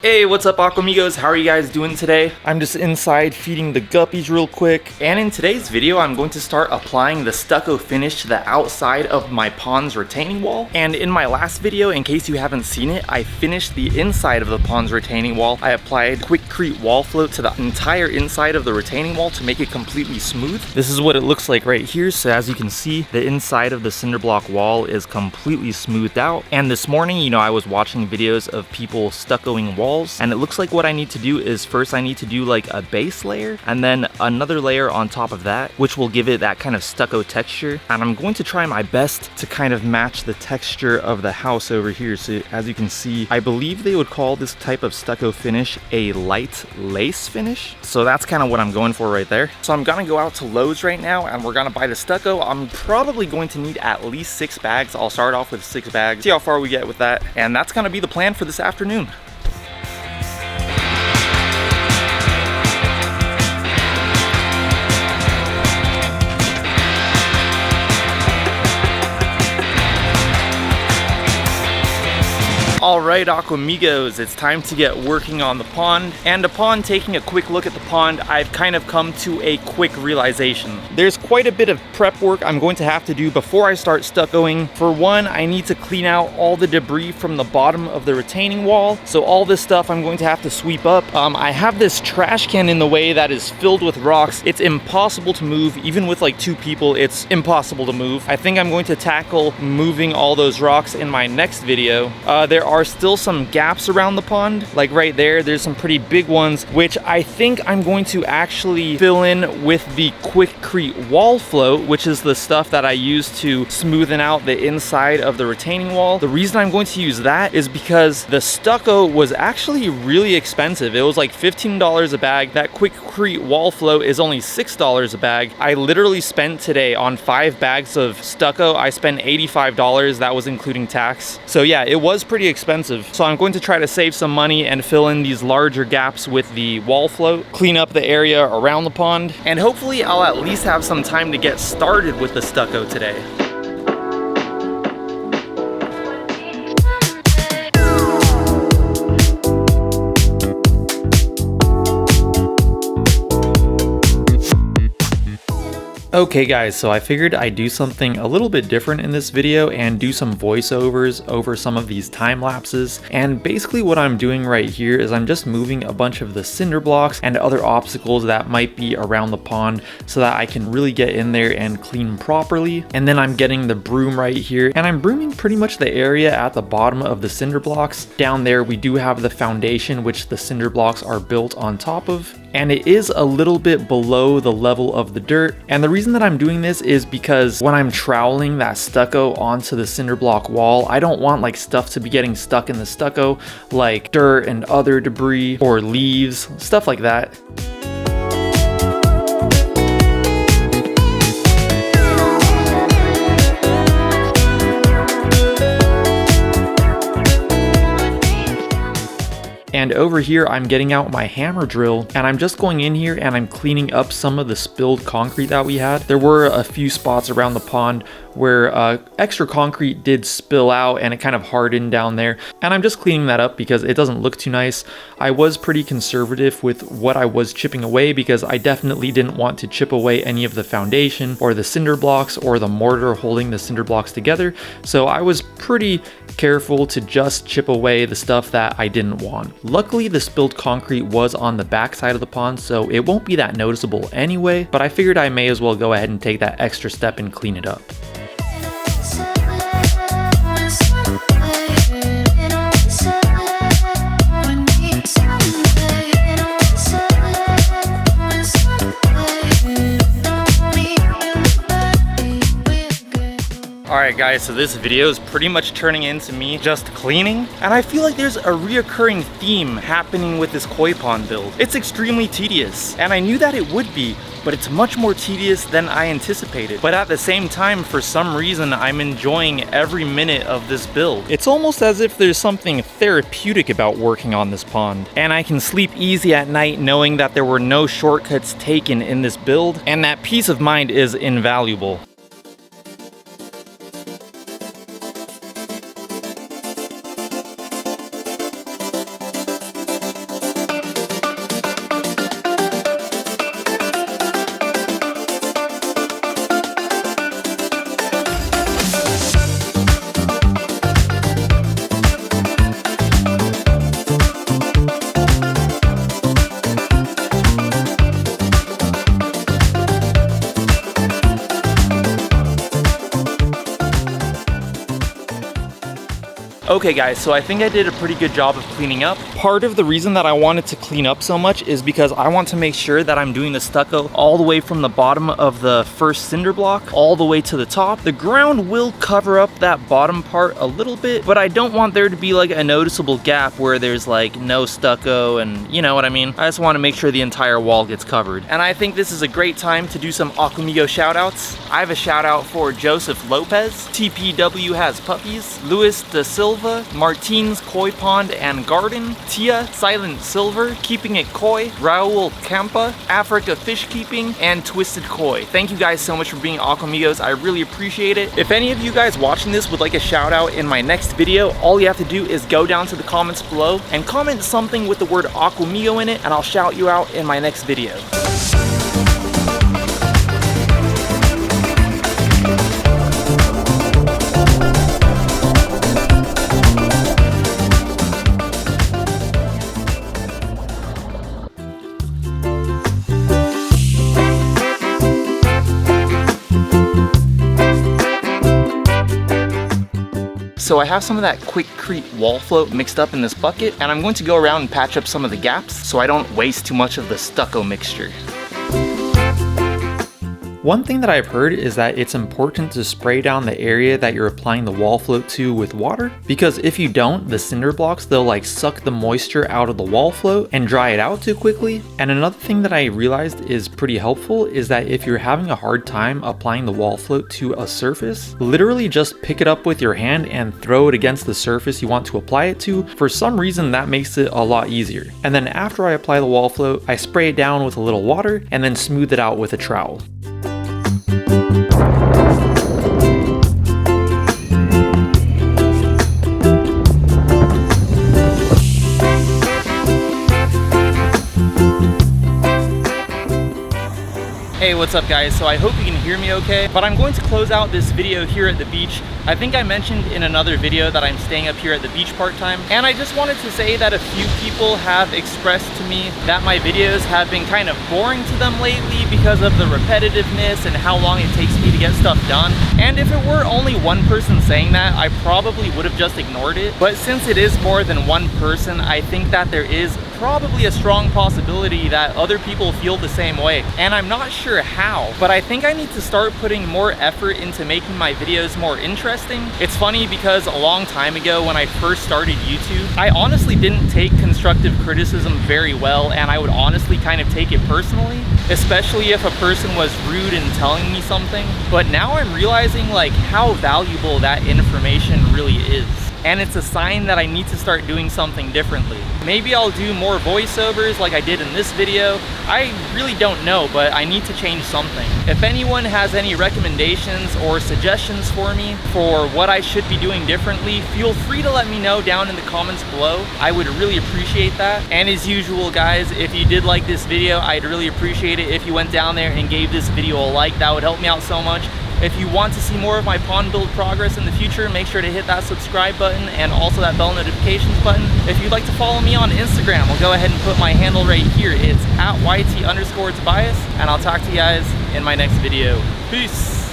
Hey, what's up Aquamigos? How are you guys doing today? I'm just inside feeding the guppies real quick. And in today's video, I'm going to start applying the stucco finish to the outside of my pond's retaining wall. And in my last video, in case you haven't seen it, I finished the inside of the pond's retaining wall. I applied Quickcrete wall float to the entire inside of the retaining wall to make it completely smooth. This is what it looks like right here. So as you can see, the inside of the cinder block wall is completely smoothed out. And this morning, I was watching videos of people stuccoing walls. And it looks like what I need to do is first I need to do like a base layer and then another layer on top of that, which will give it that kind of stucco texture. And I'm going to try my best to kind of match the texture of the house over here. So as you can see, I believe they would call this type of stucco finish a light lace finish. So that's kind of what I'm going for right there. So I'm gonna go out to Lowe's right now and we're gonna buy the stucco. I'm probably going to need at least 6 bags. I'll start off with 6 bags, see how far we get with that. And that's gonna be the plan for this afternoon. Alright Aquamigos, it's time to get working on the pond, and upon taking a quick look at the pond, I've kind of come to a quick realization. There's quite a bit of prep work I'm going to have to do before I start stuccoing. For one, I need to clean out all the debris from the bottom of the retaining wall, so all this stuff I'm going to have to sweep up. I have this trash can in the way that is filled with rocks. It's impossible to move, even with like 2 people, it's impossible to move. I think I'm going to tackle moving all those rocks in my next video. There are still some gaps around the pond, like right there's some pretty big ones, which I think I'm going to actually fill in with the Quickcrete wall float, which is the stuff that I use to smoothen out the inside of the retaining wall. The reason I'm going to use that is because the stucco was actually really expensive. It was like $15 a bag. That Quickcrete wall float is only $6 a bag. I literally spent today on 5 bags of stucco, I spent $85. That was including tax. So yeah, it was pretty expensive. So I'm going to try to save some money and fill in these larger gaps with the wall float, clean up the area around the pond, and hopefully I'll at least have some time to get started with the stucco today. Okay guys, so I figured I'd do something a little bit different in this video and do some voiceovers over some of these time lapses. And basically what I'm doing right here is I'm just moving a bunch of the cinder blocks and other obstacles that might be around the pond so that I can really get in there and clean properly. And then I'm getting the broom right here and I'm brooming pretty much the area at the bottom of the cinder blocks. Down there we do have the foundation which the cinder blocks are built on top of. And it is a little bit below the level of the dirt. And the reason that I'm doing this is because when I'm troweling that stucco onto the cinder block wall, I don't want like stuff to be getting stuck in the stucco, like dirt and other debris or leaves, stuff like that. And over here, I'm getting out my hammer drill and I'm just going in here and I'm cleaning up some of the spilled concrete that we had. There were a few spots around the pond where extra concrete did spill out and it kind of hardened down there. And I'm just cleaning that up because it doesn't look too nice. I was pretty conservative with what I was chipping away because I definitely didn't want to chip away any of the foundation or the cinder blocks or the mortar holding the cinder blocks together. So I was pretty careful to just chip away the stuff that I didn't want. Luckily, the spilled concrete was on the back side of the pond, so it won't be that noticeable anyway, but I figured I may as well go ahead and take that extra step and clean it up. Alright guys, so this video is pretty much turning into me just cleaning, and I feel like there's a reoccurring theme happening with this koi pond build. It's extremely tedious, and I knew that it would be, but it's much more tedious than I anticipated. But at the same time, for some reason, I'm enjoying every minute of this build. It's almost as if there's something therapeutic about working on this pond, and I can sleep easy at night knowing that there were no shortcuts taken in this build, and that peace of mind is invaluable. Okay guys, so I think I did a pretty good job of cleaning up. Part of the reason that I wanted to clean up so much is because I want to make sure that I'm doing the stucco all the way from the bottom of the first cinder block all the way to the top. The ground will cover up that bottom part a little bit, but I don't want there to be like a noticeable gap where there's like no stucco, and you know what I mean? I just want to make sure the entire wall gets covered. And I think this is a great time to do some Aquamigo shout outs. I have a shout out for Joseph Lopez, TPW Has Puppies, Luis Da Silva, Martinez Koi Pond and Garden, Tia Silent Silver, Keeping It Koi, Raul Campa, Africa Fish Keeping, and Twisted Koi. Thank you guys so much for being Aquamigos. I really appreciate it. If any of you guys watching this would like a shout out in my next video, all you have to do is go down to the comments below and comment something with the word Aquamigo in it, and I'll shout you out in my next video. So I have some of that Quikrete wall float mixed up in this bucket, and I'm going to go around and patch up some of the gaps so I don't waste too much of the stucco mixture. One thing that I've heard is that it's important to spray down the area that you're applying the wall float to with water, because if you don't, the cinder blocks, they'll like suck the moisture out of the wall float and dry it out too quickly. And another thing that I realized is pretty helpful is that if you're having a hard time applying the wall float to a surface, literally just pick it up with your hand and throw it against the surface you want to apply it to. For some reason that makes it a lot easier. And then after I apply the wall float, I spray it down with a little water and then smooth it out with a trowel. Hey, what's up guys? So I hope you can hear me okay, but I'm going to close out this video here at the beach. I think I mentioned in another video that I'm staying up here at the beach part-time, and I just wanted to say that a few people have expressed to me that my videos have been kind of boring to them lately because of the repetitiveness and how long it takes me to get stuff done. And if it were only one person saying that, I probably would have just ignored it. But since it is more than one person, I think that there is probably a strong possibility that other people feel the same way. And I'm not sure how, but I think I need to start putting more effort into making my videos more interesting. It's funny because a long time ago when I first started YouTube, I honestly didn't take constructive criticism very well, and I would honestly kind of take it personally, especially if a person was rude in telling me something. But now I'm realizing like how valuable that information really is. And it's a sign that I need to start doing something differently. Maybe I'll do more voiceovers like I did in this video. I really don't know, but I need to change something. If anyone has any recommendations or suggestions for me for what I should be doing differently, feel free to let me know down in the comments below. I would really appreciate that. And as usual guys, if you did like this video, I'd really appreciate it if you went down there and gave this video a like. That would help me out so much. If you want to see more of my pond build progress in the future, make sure to hit that subscribe button and also that bell notifications button. If you'd like to follow me on Instagram, I'll go ahead and put my handle right here. It's @YT_Tobias, and I'll talk to you guys in my next video. Peace.